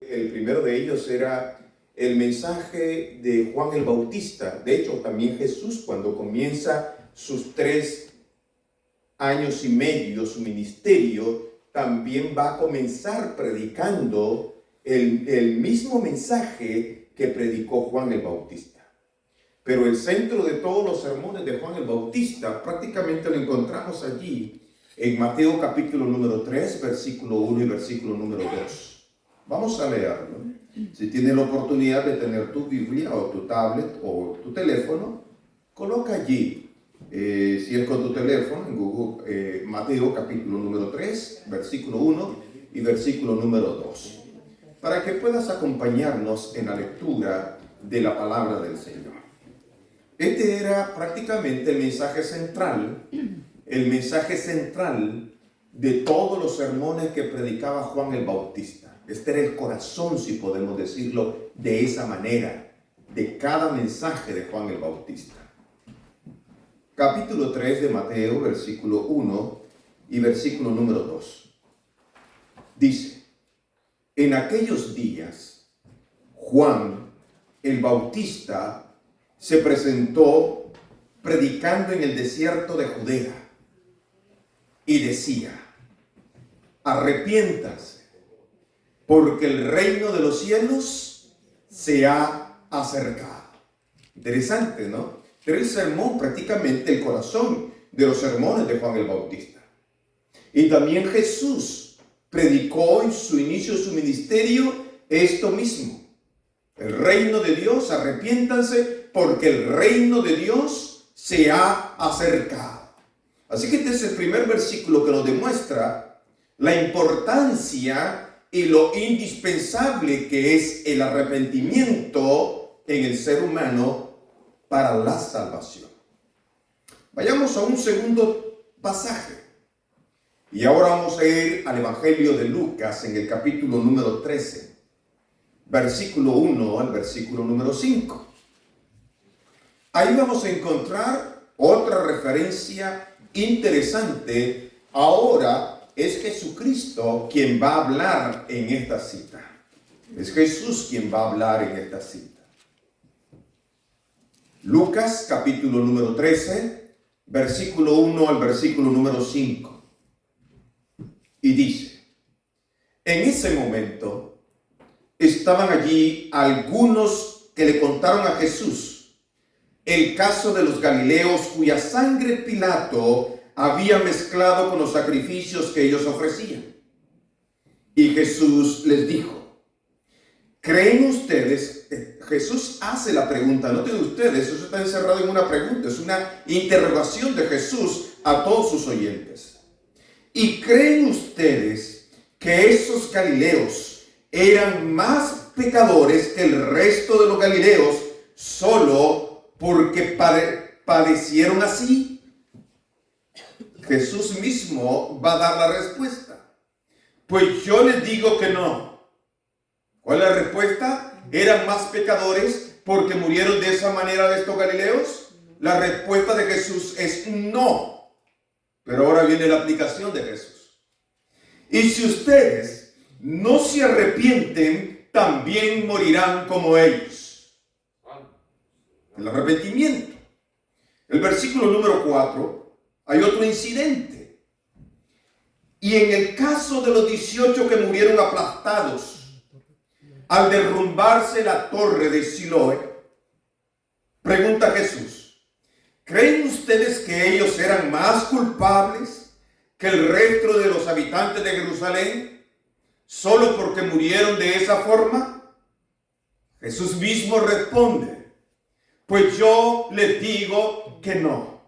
El primero de ellos era el mensaje de Juan el Bautista. De hecho, también Jesús, cuando comienza sus 3 años y medio, su ministerio, también va a comenzar predicando el mismo mensaje que predicó Juan el Bautista. Pero el centro de todos los sermones de Juan el Bautista prácticamente lo encontramos allí en Mateo capítulo número 3, versículo 1 y versículo número 2. Vamos a leerlo. Si tienes la oportunidad de tener tu Biblia o tu tablet o tu teléfono, coloca allí, si es con tu teléfono, en Google, Mateo capítulo número 3, versículo 1 y versículo número 2, para que puedas acompañarnos en la lectura de la palabra del Señor. Este era prácticamente el mensaje central de todos los sermones que predicaba Juan el Bautista. Este era el corazón, si podemos decirlo de esa manera, de cada mensaje de Juan el Bautista. Capítulo 3 de Mateo, versículo 1 y versículo número 2. Dice: en aquellos días, Juan el Bautista se presentó predicando en el desierto de Judea y decía: arrepiéntanse, porque el reino de los cielos se ha acercado. Interesante, ¿no? Era el sermón, prácticamente el corazón de los sermones de Juan el Bautista. Y también Jesús predicó en su inicio de su ministerio esto mismo: el reino de Dios, arrepiéntanse, porque el reino de Dios se ha acercado. Así que este es el primer versículo que nos demuestra la importancia y lo indispensable que es el arrepentimiento en el ser humano para la salvación. Vayamos a un segundo pasaje. Y ahora vamos a ir al Evangelio de Lucas en el capítulo número 13, versículo 1 al versículo número 5. Ahí vamos a encontrar otra referencia interesante. Ahora es Jesucristo quien va a hablar en esta cita. Es Jesús quien va a hablar en esta cita. Lucas capítulo número 13, versículo 1 al versículo número 5. Y dice: en ese momento estaban allí algunos que le contaron a Jesús el caso de los galileos cuya sangre Pilato había mezclado con los sacrificios que ellos ofrecían. Y Jesús les dijo: ¿creen ustedes? Jesús hace la pregunta, no de ustedes, eso está encerrado en una pregunta, es una interrogación de Jesús a todos sus oyentes. ¿Y creen ustedes que esos galileos eran más pecadores que el resto de los galileos solo porque padecieron así? Jesús mismo va a dar la respuesta. Pues yo les digo que no. ¿Cuál es la respuesta? ¿Eran más pecadores porque murieron de esa manera de estos galileos? La respuesta de Jesús es no. Pero ahora viene la aplicación de Jesús. Y si ustedes no se arrepienten, también morirán como ellos. El arrepentimiento. El versículo número 4, hay otro incidente. Y en el caso de los 18 que murieron aplastados al derrumbarse la torre de Siloé, pregunta Jesús: ¿creen ustedes que ellos eran más culpables que el resto de los habitantes de Jerusalén solo porque murieron de esa forma? Jesús mismo responde: pues yo les digo que no.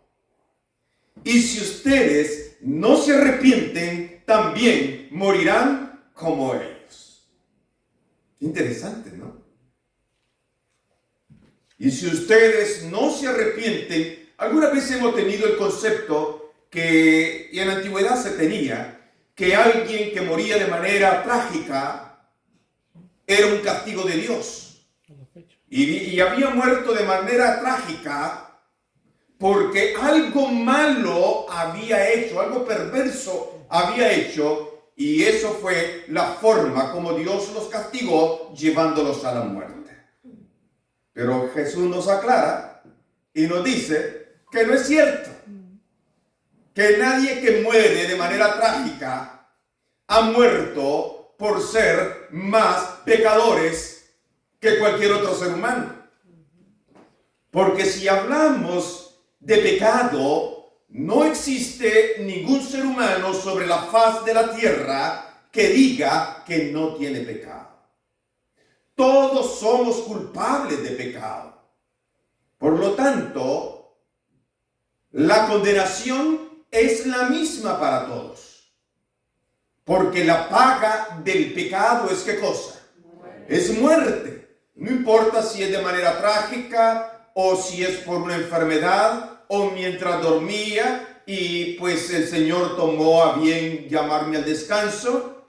Y si ustedes no se arrepienten, también morirán como ellos. Interesante, ¿no? Y si ustedes no se arrepienten, alguna vez hemos tenido el concepto que en la antigüedad se tenía, que alguien que moría de manera trágica era un castigo de Dios. Y había muerto de manera trágica porque algo malo había hecho, algo perverso había hecho, Y eso fue la forma como Dios los castigó, llevándolos a la muerte. Pero Jesús nos aclara y nos dice que no es cierto. Que nadie que muere de manera trágica ha muerto por ser más pecadores que cualquier otro ser humano. Porque si hablamos de pecado, no existe ningún ser humano sobre la faz de la tierra que diga que no tiene pecado. Todos somos culpables de pecado. Por lo tanto, la condenación es la misma para todos. Porque la paga del pecado es ¿qué cosa? Es muerte. No importa si es de manera trágica o si es por una enfermedad o mientras dormía y pues el Señor tomó a bien llamarme al descanso.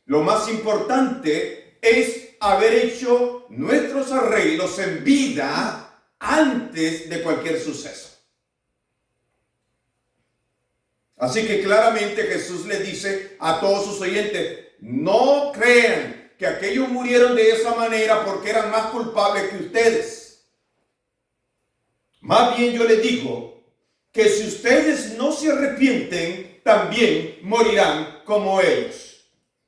Lo más importante es haber hecho nuestros arreglos en vida antes de cualquier suceso. Así que claramente Jesús le dice a todos sus oyentes, no crean que aquellos murieron de esa manera porque eran más culpables que ustedes. Más bien yo les digo que si ustedes no se arrepienten, también morirán como ellos.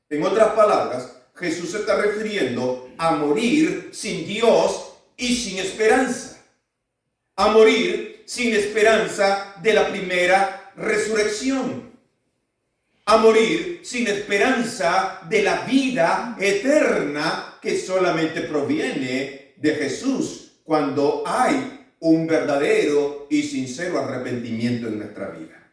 En otras palabras, Jesús se está refiriendo a morir sin Dios y sin esperanza. A morir sin esperanza de la primera resurrección. A morir sin esperanza de la vida eterna que solamente proviene de Jesús cuando hay un verdadero y sincero arrepentimiento en nuestra vida.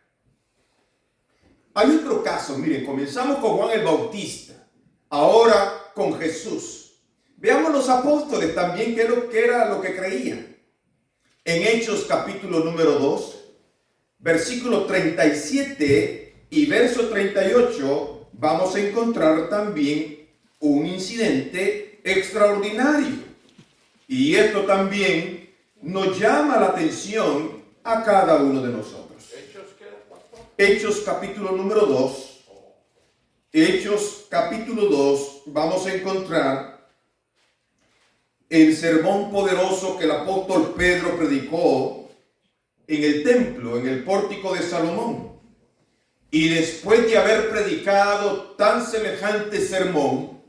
Hay otro caso, miren, comenzamos con Juan el Bautista, ahora con Jesús. Veamos los apóstoles también qué era lo que creían. En Hechos capítulo número 2, versículo 37 y verso 38, vamos a encontrar también un incidente extraordinario. Y esto también nos llama la atención a cada uno de nosotros. Hechos capítulo número 2. Hechos capítulo 2, vamos a encontrar el sermón poderoso que el apóstol Pedro predicó en el templo, en el pórtico de Salomón. Y después de haber predicado tan semejante sermón,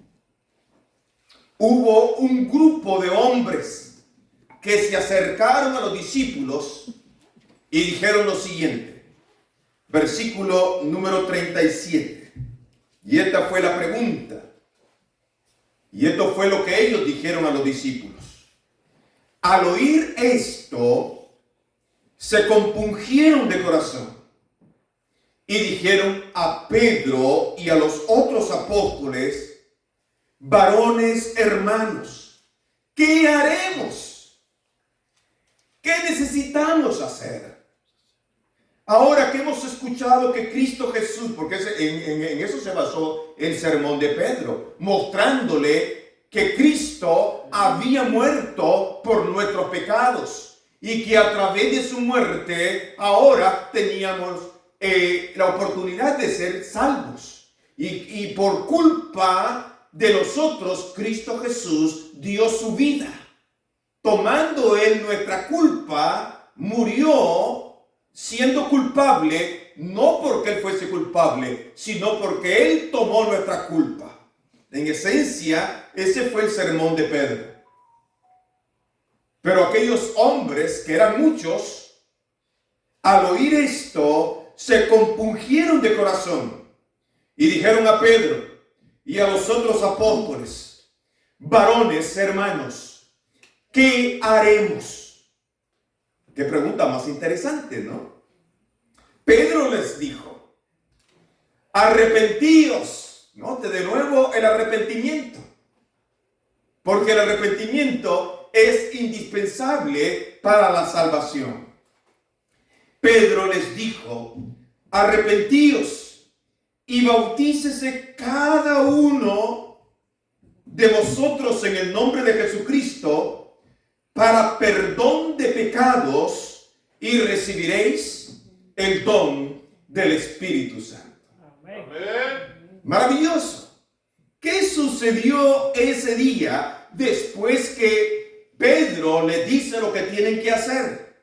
hubo un grupo de hombres que se acercaron a los discípulos y dijeron lo siguiente. Versículo número 37. Y esta fue la pregunta. Y esto fue lo que ellos dijeron a los discípulos. Al oír esto, se compungieron de corazón y dijeron a Pedro y a los otros apóstoles, varones hermanos, ¿qué haremos? ¿Qué necesitamos hacer? Ahora que hemos escuchado que Cristo Jesús, porque en eso se basó el sermón de Pedro, mostrándole que Cristo había muerto por nuestros pecados y que a través de su muerte ahora teníamos la oportunidad de ser salvos. Y por culpa de nosotros, Cristo Jesús dio su vida. Tomando Él nuestra culpa, murió siendo culpable, no porque Él fuese culpable, sino porque Él tomó nuestra culpa. En esencia, ese fue el sermón de Pedro. Pero aquellos hombres, que eran muchos, al oír esto, se compungieron de corazón y dijeron a Pedro y a los otros apóstoles, varones, hermanos, ¿qué haremos? Qué pregunta más interesante, ¿no? Pedro les dijo, arrepentíos. Note de nuevo el arrepentimiento. Porque el arrepentimiento es indispensable para la salvación. Pedro les dijo, arrepentíos y bautícese cada uno de vosotros en el nombre de Jesucristo para perdón de pecados y recibiréis el don del Espíritu Santo. Amén. Maravilloso. ¿Qué sucedió ese día después que Pedro le dice lo que tienen que hacer?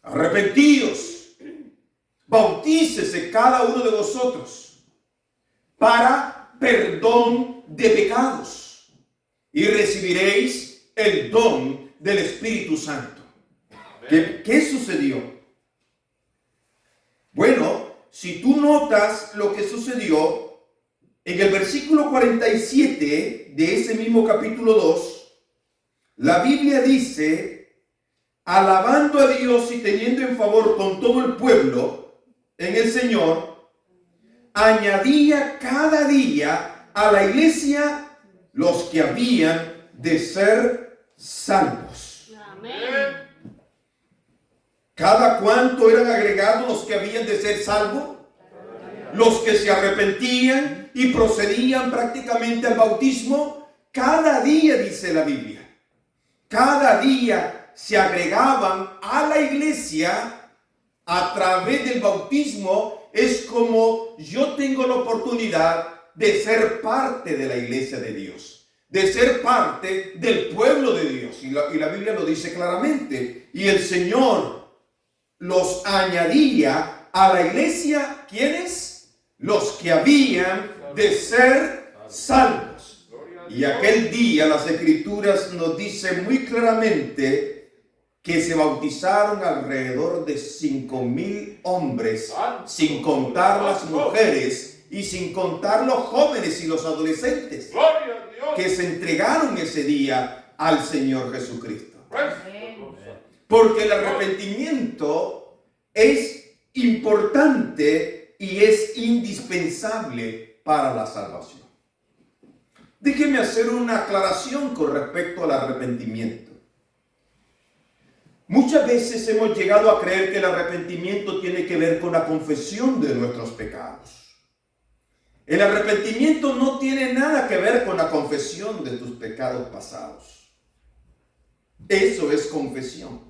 Arrepentíos, bautícese cada uno de vosotros para perdón de pecados y recibiréis el don del Espíritu Santo. ¿Qué sucedió? Bueno, si tú notas lo que sucedió, en el versículo 47 de ese mismo capítulo 2, la Biblia dice, alabando a Dios y teniendo en favor con todo el pueblo en el Señor, añadía cada día a la iglesia los que habían de ser salvos. Amén. ¿Cada cuánto eran agregados los que habían de ser salvos? Los que se arrepentían y procedían prácticamente al bautismo. Cada día, dice la Biblia, cada día se agregaban a la iglesia a través del bautismo. Es como yo tengo la oportunidad de ser parte de la iglesia de Dios, de ser parte del pueblo de Dios. Y la Biblia lo dice claramente. Y el Señor los añadía a la iglesia, ¿quiénes? Los que habían de ser salvos. Y aquel día las Escrituras nos dicen muy claramente que se bautizaron alrededor de 5,000 hombres, sin contar las mujeres y sin contar los jóvenes y los adolescentes que se entregaron ese día al Señor Jesucristo. Porque el arrepentimiento es importante y es indispensable para la salvación. Déjeme hacer una aclaración con respecto al arrepentimiento. Muchas veces hemos llegado a creer que el arrepentimiento tiene que ver con la confesión de nuestros pecados. El arrepentimiento no tiene nada que ver con la confesión de tus pecados pasados. Eso es confesión.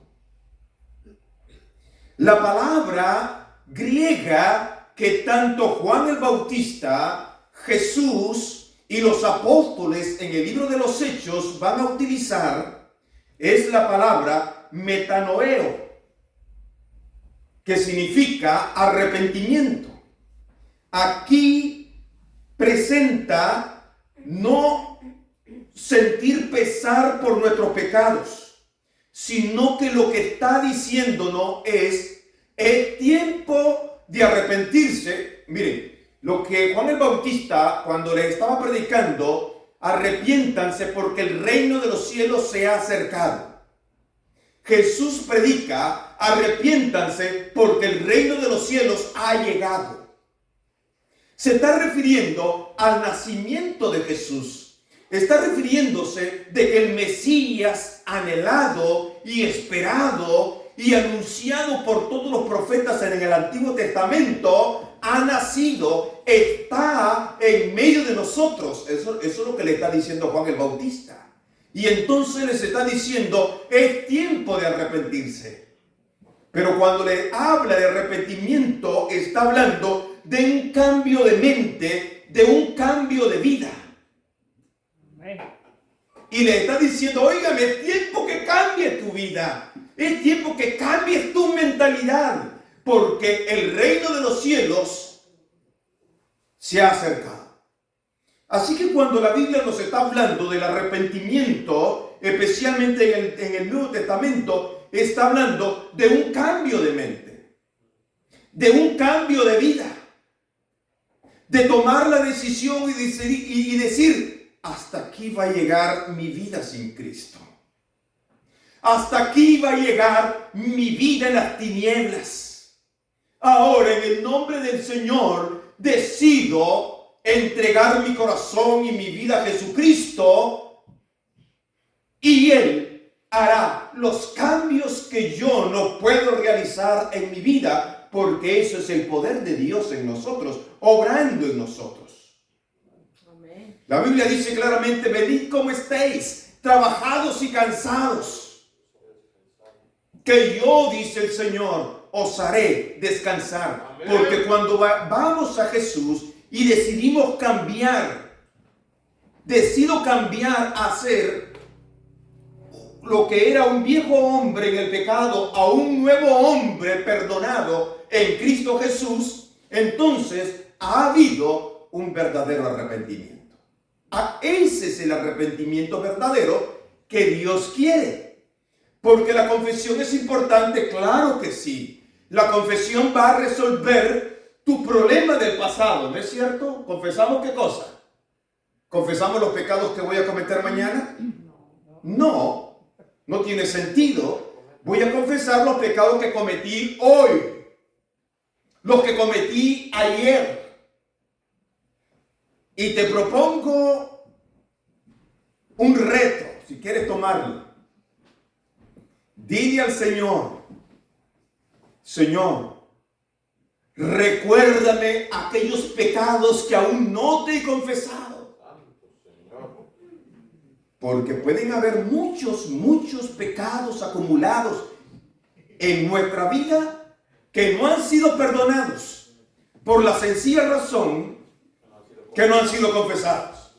La palabra griega que tanto Juan el Bautista, Jesús y los apóstoles en el libro de los Hechos van a utilizar es la palabra metanoeo, que significa arrepentimiento. Aquí presenta no sentir pesar por nuestros pecados, sino que lo que está diciéndonos es tiempo de arrepentirse. Miren, lo que Juan el Bautista, cuando le estaba predicando, arrepiéntanse porque el reino de los cielos se ha acercado. Jesús predica, arrepiéntanse porque el reino de los cielos ha llegado. Se está refiriendo al nacimiento de Jesús. Está refiriéndose de que el Mesías anhelado y esperado y anunciado por todos los profetas en el Antiguo Testamento ha nacido, está en medio de nosotros. Eso es lo que le está diciendo Juan el Bautista. Y entonces les está diciendo, es tiempo de arrepentirse. Pero cuando le habla de arrepentimiento, está hablando de un cambio de mente, de un cambio de vida. Y le está diciendo, óigame, es tiempo que cambie tu vida. Es tiempo que cambies tu mentalidad. Porque el reino de los cielos se ha acercado. Así que cuando la Biblia nos está hablando del arrepentimiento, especialmente en el Nuevo Testamento, está hablando de un cambio de mente, de un cambio de vida, de tomar la decisión y decir, hasta aquí va a llegar mi vida sin Cristo. Hasta aquí va a llegar mi vida en las tinieblas. Ahora, en el nombre del Señor, decido entregar mi corazón y mi vida a Jesucristo, y Él hará los cambios que yo no puedo realizar en mi vida, porque eso es el poder de Dios en nosotros, obrando en nosotros. Amén. La Biblia dice claramente, venid como estéis, trabajados y cansados, que yo, dice el Señor, os haré descansar. Amén. Porque cuando vamos a Jesús y decidimos cambiar, decido cambiar a ser lo que era un viejo hombre en el pecado a un nuevo hombre perdonado en Cristo Jesús, entonces ha habido un verdadero arrepentimiento. Ese es el arrepentimiento verdadero que Dios quiere. Porque la confesión es importante, claro que sí. La confesión va a resolver tu problema del pasado, ¿no es cierto? ¿Confesamos qué cosa? ¿Confesamos los pecados que voy a cometer mañana? No, no tiene sentido. Voy a confesar los pecados que cometí hoy, los que cometí ayer. Y te propongo un reto, si quieres tomarlo. Dile al Señor: Señor, recuérdame aquellos pecados que aún no te he confesado. Porque pueden haber muchos pecados acumulados en nuestra vida que no han sido perdonados por la sencilla razón que no han sido confesados.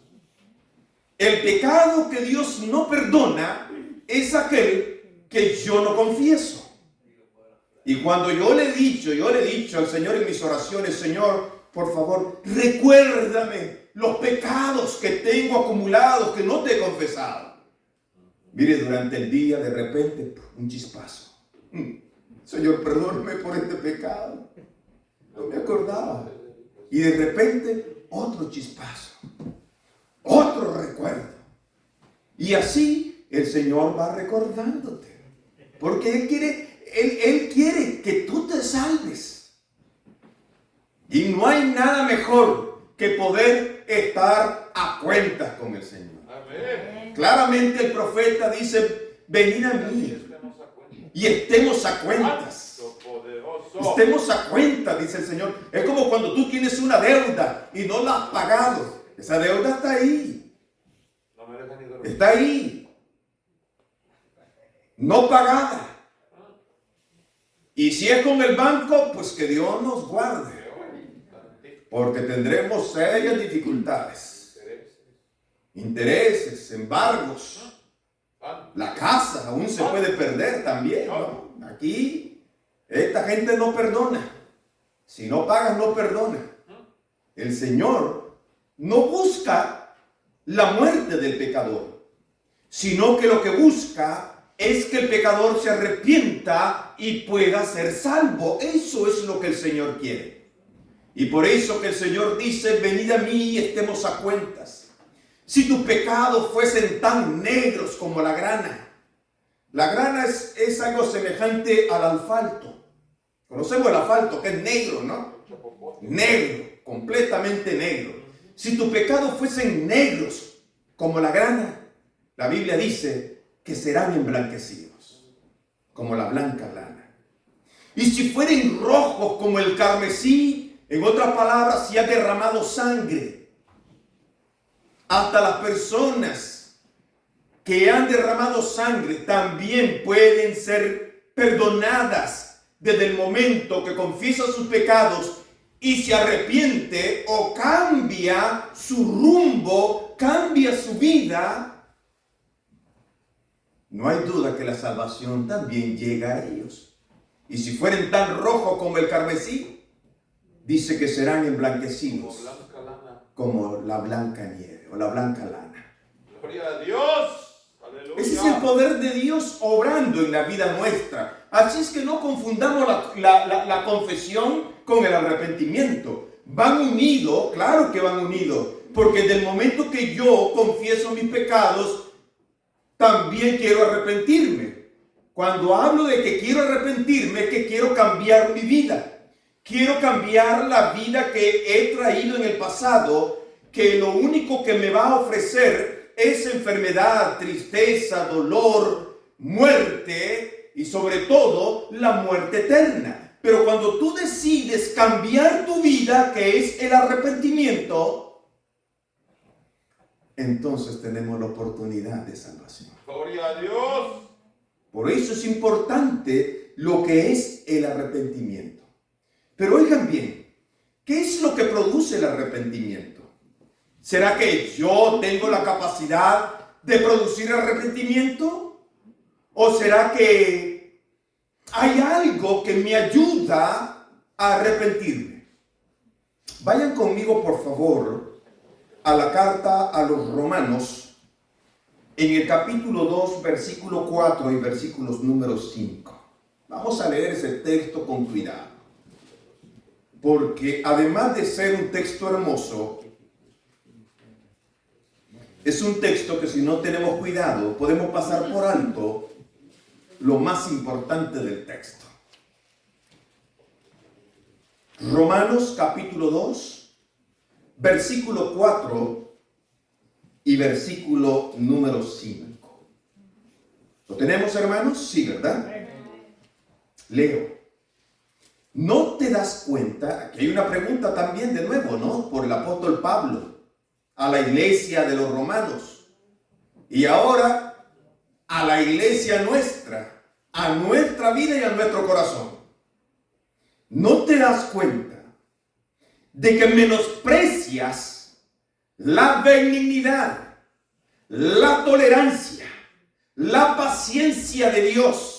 El pecado que Dios no perdona es aquel que yo no confieso. Y cuando yo le he dicho al Señor en mis oraciones: Señor, por favor, recuérdame los pecados que tengo acumulados, que no te he confesado. Mire, durante el día, de repente, un chispazo. Señor, perdóname por este pecado. No me acordaba. Y de repente, otro chispazo. Otro recuerdo. Y así el Señor va recordándote. Porque Él quiere que tú te salves. Y no hay nada mejor que poder estar a cuentas con el Señor. Amén. Claramente el profeta dice: venid a mí y estemos a cuentas. Estemos a cuentas, dice el Señor. Es como cuando tú tienes una deuda y no la has pagado. Esa deuda está ahí. Está ahí. No pagada. Y si es con el banco, pues que Dios nos guarde. Porque tendremos serias dificultades. Intereses, embargos. La casa aún se puede perder también, ¿no? Aquí, esta gente no perdona. Si no pagas, no perdona. El Señor no busca la muerte del pecador, sino que lo que busca es que el pecador se arrepienta y pueda ser salvo. Eso es lo que el Señor quiere. Y por eso que el Señor dice: venid a mí y estemos a cuentas. Si tus pecados fuesen tan negros como la grana. La grana es algo semejante al asfalto. Conocemos el asfalto, que es negro, ¿no? Negro, completamente negro. Si tus pecados fuesen negros como la grana, la Biblia dice que serán emblanquecidos, como la blanca lana. Y si fueren rojos como el carmesí, en otras palabras, si ha derramado sangre, hasta las personas que han derramado sangre también pueden ser perdonadas desde el momento que confiesa sus pecados y se arrepiente o cambia su rumbo, cambia su vida. No hay duda que la salvación también llega a ellos. Y si fueren tan rojos como el carmesí, dice que serán emblanquecidos como la blanca nieve o la blanca lana. Gloria a Dios. Aleluya. Ese es el poder de Dios obrando en la vida nuestra. Así es que no confundamos la confesión con el arrepentimiento. Van unidos, claro que van unidos, porque desde el momento que yo confieso mis pecados, también quiero arrepentirme. Cuando hablo de que quiero arrepentirme, es que quiero cambiar mi vida. Quiero cambiar la vida que he traído en el pasado, que lo único que me va a ofrecer es enfermedad, tristeza, dolor, muerte y sobre todo la muerte eterna. Pero cuando tú decides cambiar tu vida, que es el arrepentimiento, entonces tenemos la oportunidad de salvación. Gloria a Dios. Por eso es importante lo que es el arrepentimiento. Pero oigan bien, ¿Qué es lo que produce el arrepentimiento? ¿Será que yo tengo la capacidad de producir arrepentimiento? ¿O será que hay algo que me ayuda a arrepentirme? Vayan conmigo, por favor, a la carta a los Romanos, en el capítulo 2, versículo 4 y versículos número 5. Vamos a leer ese texto con cuidado, porque además de ser un texto hermoso, es un texto que si no tenemos cuidado podemos pasar por alto lo más importante del texto. Romanos capítulo 2, versículo 4 y versículo número 5. ¿Lo tenemos, hermanos? Sí, ¿verdad? Leo. ¿No te das cuenta? Aquí hay una pregunta también de nuevo, ¿no? Por el apóstol Pablo a la iglesia de los romanos. Y ahora a la iglesia nuestra, a nuestra vida y a nuestro corazón. ¿No te das cuenta de que menosprecias la benignidad, la tolerancia, la paciencia de Dios?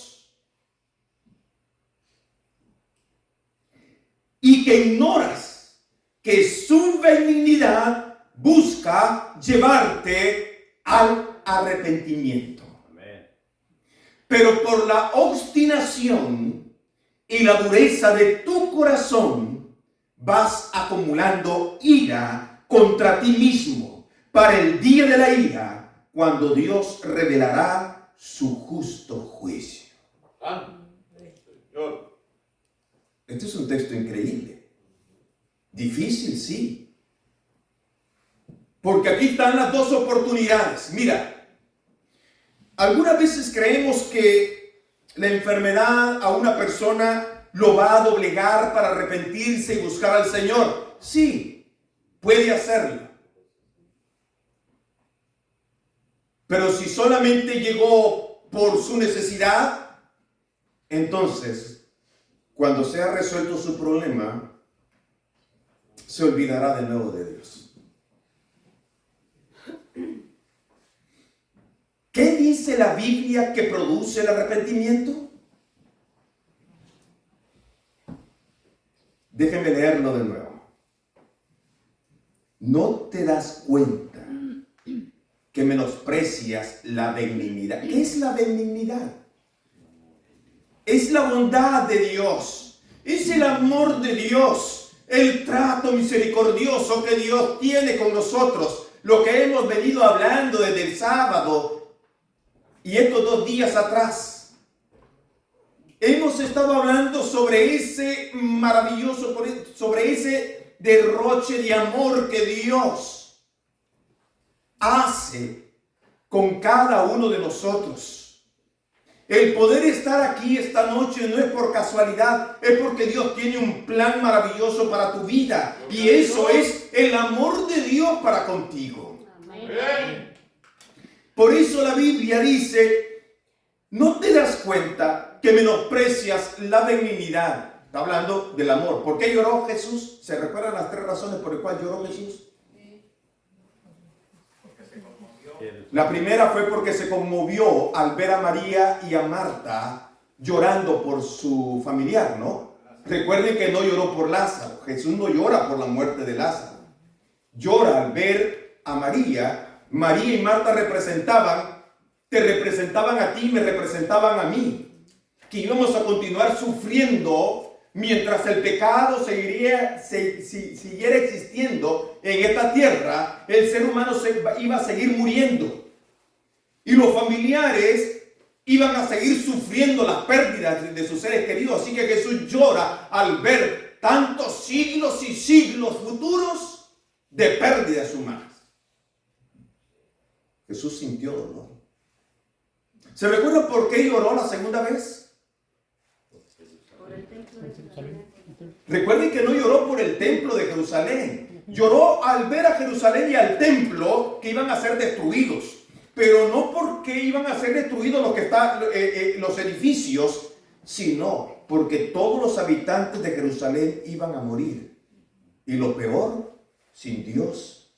Y que ignoras que su benignidad busca llevarte al arrepentimiento. Amén. Pero por la obstinación y la dureza de tu corazón vas acumulando ira contra ti mismo para el día de la ira, cuando Dios revelará su justo juicio. Este es un texto increíble. Difícil, sí. Porque aquí están las dos oportunidades. Mira, algunas veces creemos que la enfermedad a una persona lo va a doblegar para arrepentirse y buscar al Señor. Sí, puede hacerlo. Pero si solamente llegó por su necesidad, entonces, cuando sea resuelto su problema, se olvidará de nuevo de Dios. ¿Qué dice la Biblia que produce el arrepentimiento? Déjenme leerlo de nuevo. ¿No te das cuenta que menosprecias la benignidad? ¿Qué es la benignidad? Es la bondad de Dios, es el amor de Dios, el trato misericordioso que Dios tiene con nosotros, lo que hemos venido hablando desde el sábado y estos 2 días atrás. Hemos estado hablando sobre ese maravilloso, sobre ese derroche de amor que Dios hace con cada uno de nosotros. El poder estar aquí esta noche no es por casualidad, es porque Dios tiene un plan maravilloso para tu vida. Y eso es el amor de Dios para contigo. Amén. Por eso la Biblia dice, ¿no te das cuenta que menosprecias la benignidad? Está hablando del amor. ¿Por qué lloró Jesús? ¿Se recuerdan las 3 razones por las cuales lloró Jesús? La primera fue porque se conmovió al ver a María y a Marta llorando por su familiar, ¿no? Recuerden que no lloró por Lázaro. Jesús no llora por la muerte de Lázaro. Llora al ver a María. María y Marta te representaban a ti, me representaban a mí. Que íbamos a continuar sufriendo mientras el pecado siguiera existiendo en esta tierra. El ser humano iba a seguir muriendo. Y los familiares iban a seguir sufriendo las pérdidas de sus seres queridos. Así que Jesús llora al ver tantos siglos y siglos futuros de pérdidas humanas. Jesús sintió dolor. ¿Se recuerda por qué lloró la segunda vez? Por el templo de Jerusalén. Recuerden que no lloró por el templo de Jerusalén. Lloró al ver a Jerusalén y al templo que iban a ser destruidos. Pero no porque iban a ser destruidos los edificios, sino porque todos los habitantes de Jerusalén iban a morir. Y lo peor, sin Dios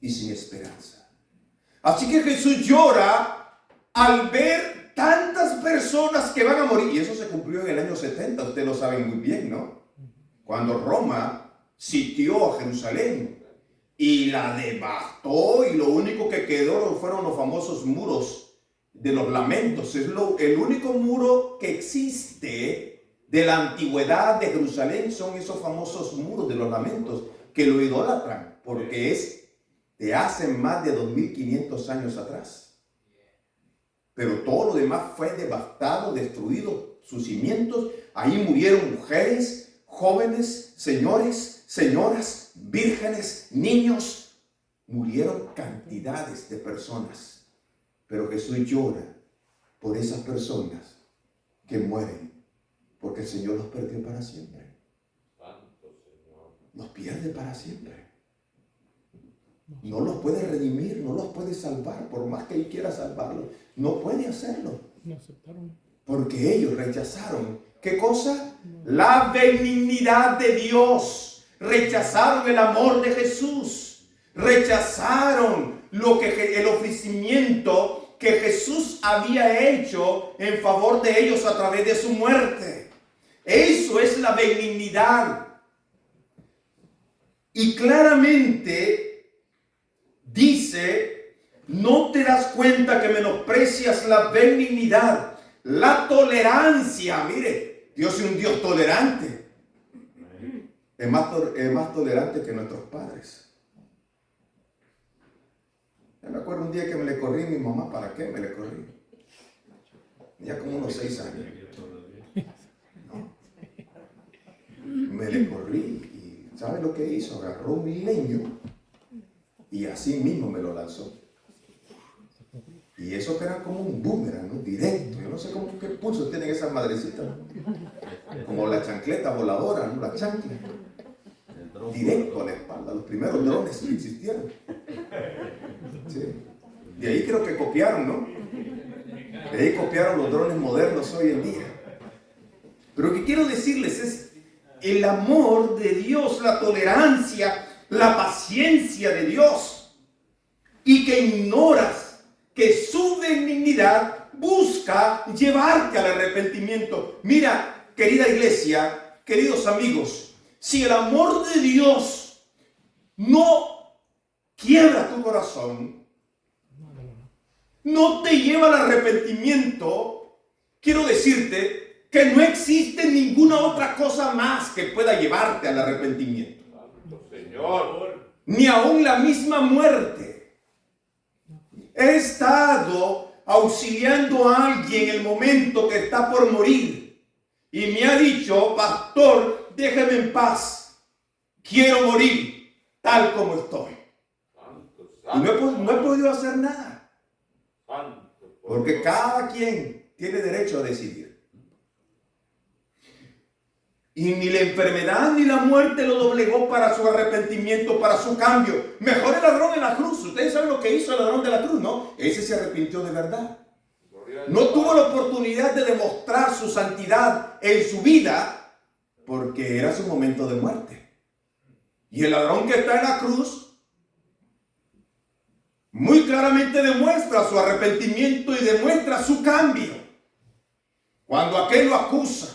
y sin esperanza. Así que Jesús llora al ver tantas personas que van a morir. Y eso se cumplió en el año 70, ustedes lo saben muy bien, ¿no? Cuando Roma sitió a Jerusalén y la devastó, y lo único que quedó fueron los famosos muros de los lamentos. Es el único muro que existe de la antigüedad de Jerusalén, son esos famosos muros de los lamentos, que lo idolatran, porque es de hace más de 2500 años atrás. Pero todo lo demás fue devastado, destruido, sus cimientos. Ahí murieron mujeres, jóvenes, señores, señoras, vírgenes, niños. Murieron cantidades de personas. Pero Jesús llora por esas personas que mueren, porque el Señor los perdió para siempre. Los pierde para siempre. No los puede redimir, no los puede salvar, por más que Él quiera salvarlos. No puede hacerlo. No aceptaron. Porque ellos rechazaron, ¿qué cosa? La benignidad de Dios. Rechazaron el amor de Jesús. Rechazaron el ofrecimiento que Jesús había hecho en favor de ellos a través de su muerte. Eso es la benignidad. Y claramente dice, no te das cuenta que menosprecias la benignidad, la tolerancia. Mire, Dios es un Dios tolerante. Es más tolerante que nuestros padres. Yo me acuerdo un día que me le corrí a mi mamá. ¿Para qué me le corrí? Tenía como unos 6 años. ¿No? Me le corrí. ¿Sabe lo que hizo? Agarró un leño y así mismo me lo lanzó. Y eso que era como un boomerang, ¿no? Directo. Yo no sé cómo, qué pulso tienen esas madrecitas, ¿no? Como la chancleta voladora, ¿no? La chancla. Directo a la espalda. Los primeros drones que existieron. Sí. De ahí creo que copiaron, ¿no? De ahí copiaron los drones modernos hoy en día. Pero lo que quiero decirles es el amor de Dios, la tolerancia, la paciencia de Dios, y que ignoras que su benignidad busca llevarte al arrepentimiento. Mira, querida iglesia, queridos amigos, si el amor de Dios no quiebra tu corazón, no te lleva al arrepentimiento, quiero decirte que no existe ninguna otra cosa más que pueda llevarte al arrepentimiento. Señor. Ni aún la misma muerte. He estado auxiliando a alguien en el momento que está por morir y me ha dicho, pastor, déjeme en paz. Quiero morir tal como estoy. Y no he podido hacer nada. Porque cada quien tiene derecho a decidir. Y ni la enfermedad ni la muerte lo doblegó para su arrepentimiento, para su cambio. Mejor el ladrón en la cruz. Ustedes saben lo que hizo el ladrón de la cruz, ¿no? Ese se arrepintió de verdad. No tuvo la oportunidad de demostrar su santidad en su vida porque era su momento de muerte. Y el ladrón que está en la cruz muy claramente demuestra su arrepentimiento y demuestra su cambio. Cuando aquel lo acusa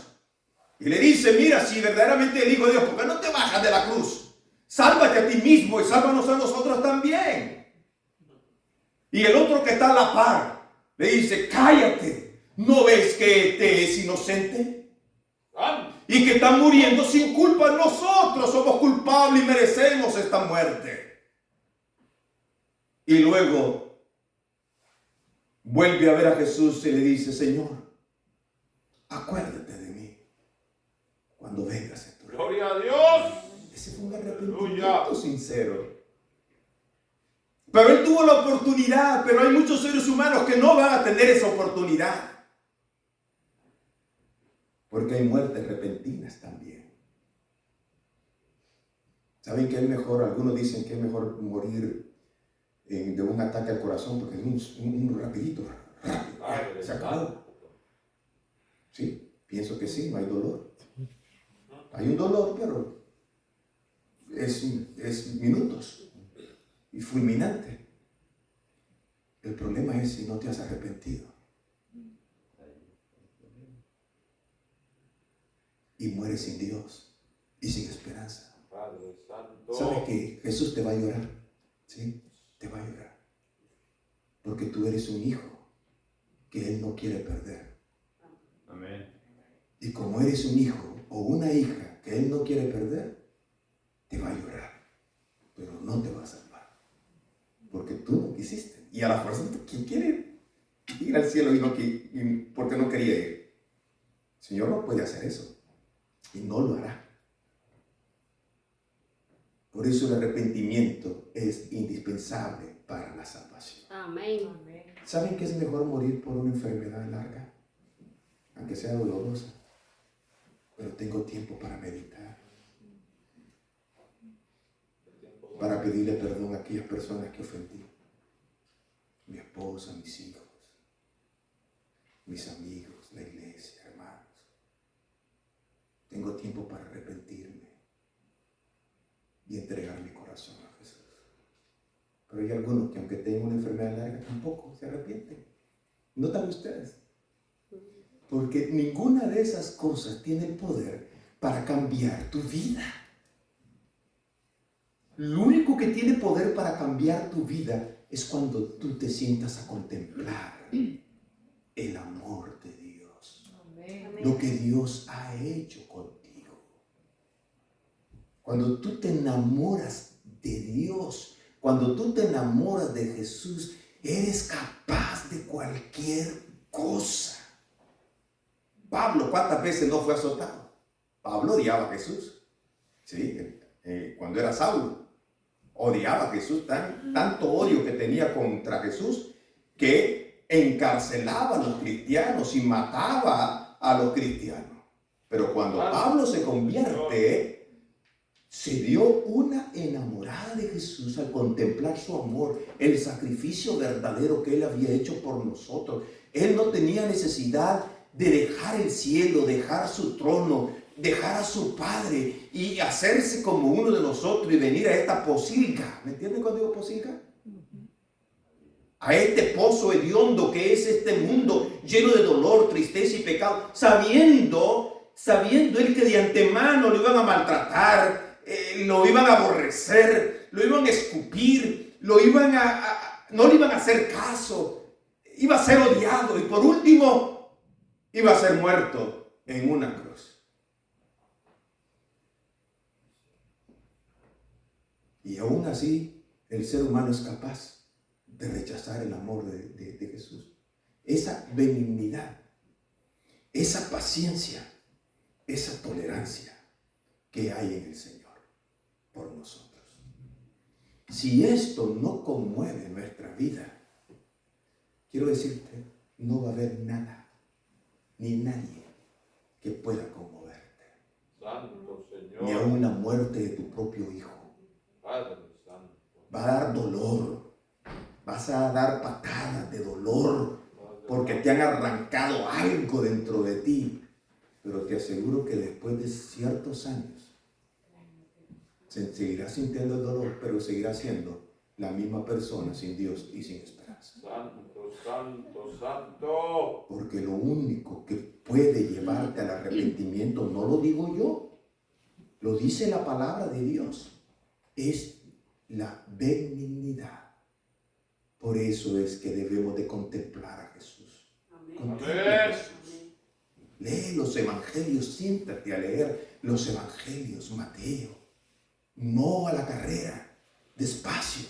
y le dice, mira, si verdaderamente el Hijo de Dios, ¿por qué no te bajas de la cruz? Sálvate a ti mismo y sálvanos a nosotros también. Y el otro que está a la par le dice, cállate, ¿no ves que este es inocente? Y que está muriendo sin culpa. Nosotros somos culpables y merecemos esta muerte. Y luego vuelve a ver a Jesús y le dice, Señor, acuérdate de mí cuando vengas en tu reino. Gloria a Dios. Ese fue un arrepentimiento sincero. Pero él tuvo la oportunidad, pero hay muchos seres humanos que no van a tener esa oportunidad. Porque hay muertes repentinas también. ¿Saben que es mejor? Algunos dicen que es mejor morir de un ataque al corazón porque es un rapidito, rápido, se acabó. Sí, pienso que sí, no hay dolor. Hay un dolor, pero es minutos y fulminante. El problema es si no te has arrepentido y mueres sin Dios y sin esperanza. Padre Santo. ¿Sabe que Jesús te va a llorar? ¿Sí? Te va a llorar. Porque tú eres un hijo que Él no quiere perder. Amén. Y como eres un hijo o una hija que Él no quiere perder, te va a llorar. Pero no te va a salvar. Porque tú no quisiste. Y a la fuerza, ¿quién quiere ir al cielo porque no quería ir? El Señor no puede hacer eso. Y no lo hará. Por eso el arrepentimiento es indispensable para la salvación. Amén. ¿Saben que es mejor morir por una enfermedad larga? Aunque sea dolorosa. Pero tengo tiempo para meditar. Para pedirle perdón a aquellas personas que ofendí. Mi esposa, mis hijos, mis amigos, la iglesia, hermanos. Tengo tiempo para arrepentirme y entregar mi corazón a Jesús. Pero hay algunos que aunque tengan una enfermedad larga tampoco se arrepienten. ¿Notan ustedes? Porque ninguna de esas cosas tiene el poder para cambiar tu vida. Lo único que tiene poder para cambiar tu vida es cuando tú te sientas a contemplar el amor de Dios. Amén. Lo que Dios ha hecho contigo. Cuando tú te enamoras de Dios, cuando tú te enamoras de Jesús, eres capaz de cualquier cosa. Pablo, ¿cuántas veces no fue azotado? Pablo odiaba a Jesús. ¿Sí? Cuando era Saulo, odiaba a Jesús, tanto odio que tenía contra Jesús, que encarcelaba a los cristianos y mataba a los cristianos. Pero cuando Pablo se convierte, se dio una enamorada de Jesús al contemplar su amor, el sacrificio verdadero que Él había hecho por nosotros. Él no tenía necesidad de dejar el cielo, dejar su trono, dejar a su Padre y hacerse como uno de nosotros y venir a esta posilga. ¿Me entienden cuando digo posilga? A este pozo hediondo que es este mundo lleno de dolor, tristeza y pecado, sabiendo él que de antemano lo iban a maltratar, lo iban a aborrecer, lo iban a escupir, no le iban a hacer caso, iba a ser odiado y por último iba a ser muerto en una cruz. Y aún así, el ser humano es capaz de rechazar el amor de Jesús. Esa benignidad, esa paciencia, esa tolerancia que hay en el Señor por nosotros. Si esto no conmueve nuestra vida, quiero decirte, no va a haber nada, ni nadie que pueda conmoverte. Santo Señor. Ni aún la muerte de tu propio hijo. Padre Santo. Va a dar dolor, vas a dar patadas de dolor porque te han arrancado algo dentro de ti, pero te aseguro que después de ciertos años se seguirá sintiendo el dolor, pero seguirá siendo la misma persona sin Dios y sin esperanza. Santo, santo, santo. Porque lo único que puede llevarte al arrepentimiento, no lo digo yo, lo dice la palabra de Dios, es la benignidad. Por eso es que debemos de contemplar a Jesús. Contempla a Jesús. Lee los evangelios, siéntate a leer los evangelios, Mateo. No a la carrera, despacio.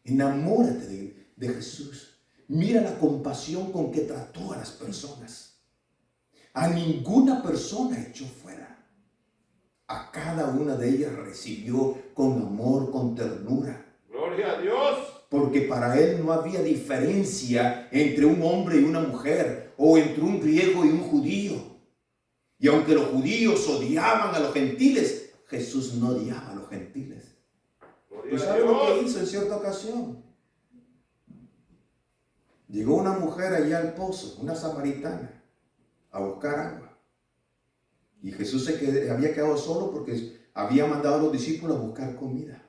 Enamórate de Jesús. Mira la compasión con que trató a las personas. A ninguna persona echó fuera. A cada una de ellas recibió con amor, con ternura. Gloria a Dios. Porque para él no había diferencia entre un hombre y una mujer, o entre un griego y un judío. Y aunque los judíos odiaban a los gentiles, Jesús no odiaba a los gentiles. ¿Tú sabes lo que hizo en cierta ocasión? Llegó una mujer allá al pozo, una samaritana, a buscar agua. Y Jesús había quedado solo porque había mandado a los discípulos a buscar comida.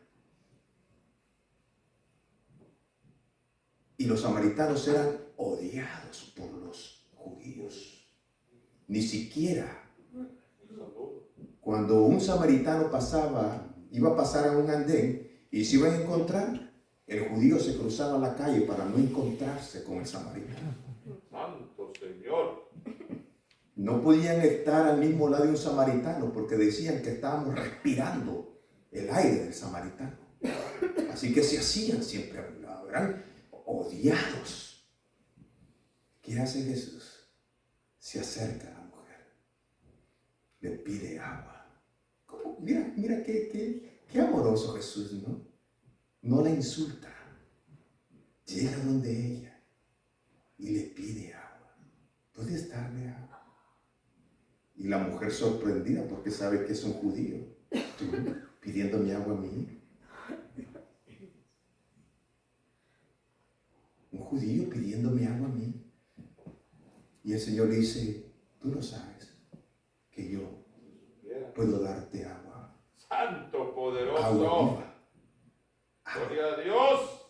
Y los samaritanos eran odiados por los judíos. Ni siquiera cuando un samaritano iba a pasar a un andén y se iban a encontrar, el judío se cruzaba la calle para no encontrarse con el samaritano. Santo Señor. No podían estar al mismo lado de un samaritano porque decían que estábamos respirando el aire del samaritano. Así que se hacían siempre a un lado, eran odiados. ¿Qué hace Jesús? Se acerca a la mujer, le pide agua. ¿Cómo? Mira qué amoroso Jesús, ¿no? No la insulta, llega donde ella y le pide agua. ¿Puedes darme agua? Y la mujer sorprendida porque sabe que es un judío. ¿Tú pidiéndome agua a mí? Un judío pidiéndome agua a mí. Y el Señor le dice, tú no sabes que yo puedo darte agua. Santo Agua poderoso. viva. Gloria a Dios.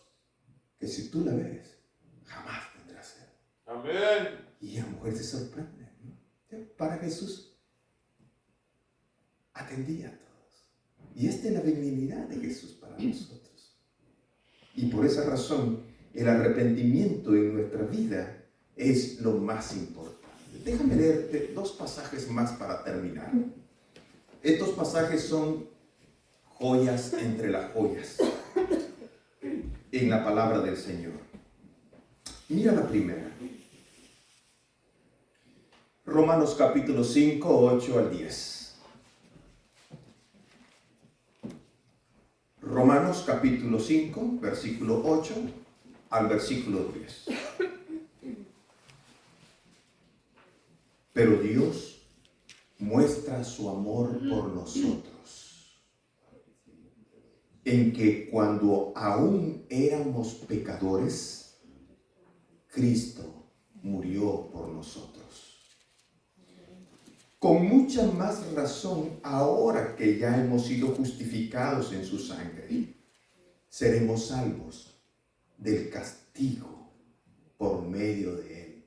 Que si tú la bebes, jamás tendrás sed. Amén. Y la mujer se sorprende, ¿no? Para Jesús atendía a todos. Y esta es la benignidad de Jesús para nosotros. Y por esa razón, el arrepentimiento en nuestra vida es lo más importante. Déjame leerte 2 pasajes más para terminar. Estos pasajes son joyas entre las joyas en la palabra del Señor. Mira la primera. Romanos capítulo 5, 8 al 10. Romanos capítulo 5, versículo 8 al versículo 10. Pero Dios muestra su amor por nosotros, en que cuando aún éramos pecadores, Cristo murió por nosotros. Con mucha más razón, ahora que ya hemos sido justificados en su sangre, seremos salvos del castigo por medio de él.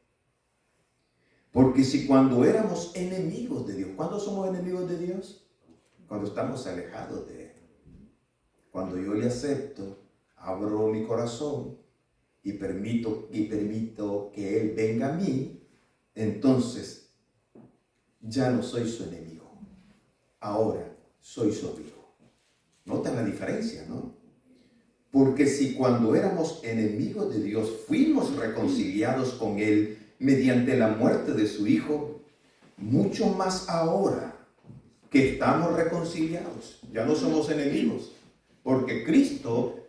Porque si cuando éramos enemigos de Dios, ¿cuándo somos enemigos de Dios? Cuando estamos alejados de él. Cuando yo le acepto, abro mi corazón y permito que él venga a mí, entonces ya no soy su enemigo. Ahora soy su amigo. ¿Notan la diferencia, no? Porque si cuando éramos enemigos de Dios fuimos reconciliados con él mediante la muerte de su Hijo, mucho más ahora que estamos reconciliados, ya no somos enemigos, porque Cristo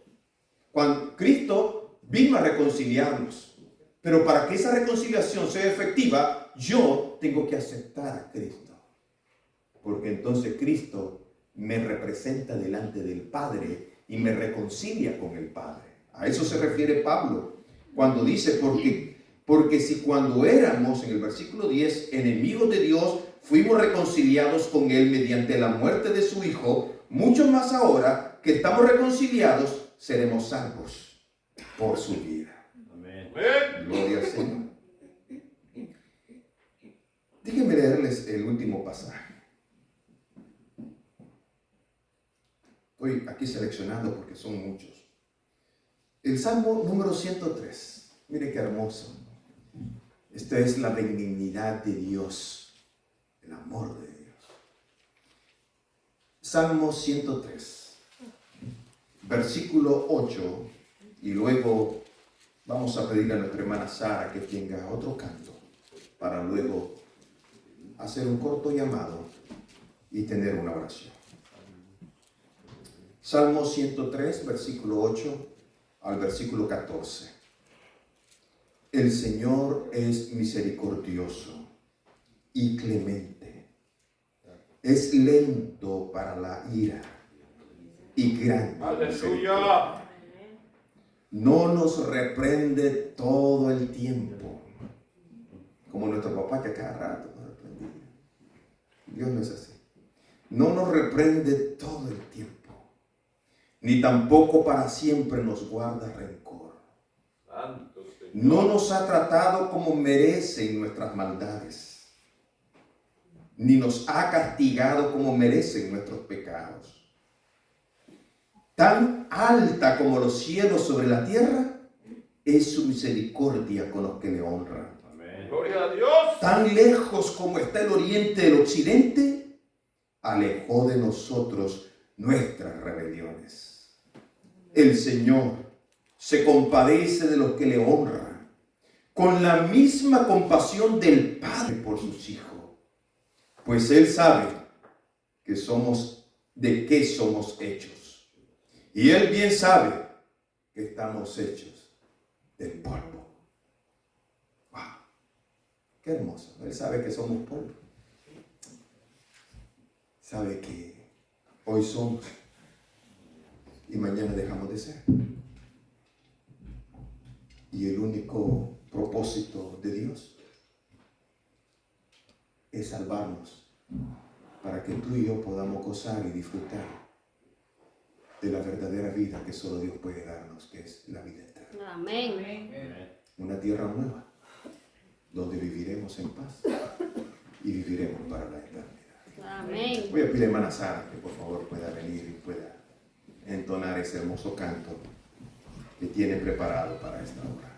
vino a reconciliarnos, pero para que esa reconciliación sea efectiva, yo tengo que aceptar a Cristo, porque entonces Cristo me representa delante del Padre y me reconcilia con el Padre. A eso se refiere Pablo cuando dice, porque si cuando éramos, en el versículo 10, enemigos de Dios, fuimos reconciliados con él mediante la muerte de su Hijo, mucho más ahora que estamos reconciliados, seremos salvos por su vida. Amén. Gloria al Señor. Déjenme leerles el último pasaje. Estoy aquí seleccionando porque son muchos. El Salmo número 103. Mire qué hermoso. Esta es la benignidad de Dios, el amor de Dios. Salmo 103, versículo 8, y luego vamos a pedirle a nuestra hermana Sara que tenga otro canto para luego hacer un corto llamado y tener una oración. Salmo 103, versículo 8 al versículo 14. El Señor es misericordioso y clemente. Es lento para la ira y grande. Aleluya. No nos reprende todo el tiempo, como nuestro papá que a cada rato nos reprendía. Dios no es así. no nos reprende todo el tiempo, ni tampoco para siempre nos guarda rencor. Santo Señor. No nos ha tratado como merecen nuestras maldades, ni nos ha castigado como merecen nuestros pecados. Tan alta como los cielos sobre la tierra es su misericordia con los que le honran. Amén. Gloria a Dios. Tan lejos como está el oriente del occidente, alejó de nosotros nuestras rebeliones. El Señor se compadece de los que le honran, con la misma compasión del Padre por sus hijos, pues Él sabe que de qué somos hechos. Y Él bien sabe que estamos hechos del polvo. ¡Wow! ¡Qué hermoso! Él sabe que somos polvo. Sabe que hoy somos y mañana dejamos de ser. Y el único propósito de Dios es salvarnos para que tú y yo podamos gozar y disfrutar de la verdadera vida que solo Dios puede darnos, que es la vida eterna. Amén. Una tierra nueva, donde viviremos en paz y viviremos para la eternidad. Amén. Voy a pedir a hermana Sara que por favor pueda venir y pueda entonar ese hermoso canto que tiene preparado para esta hora.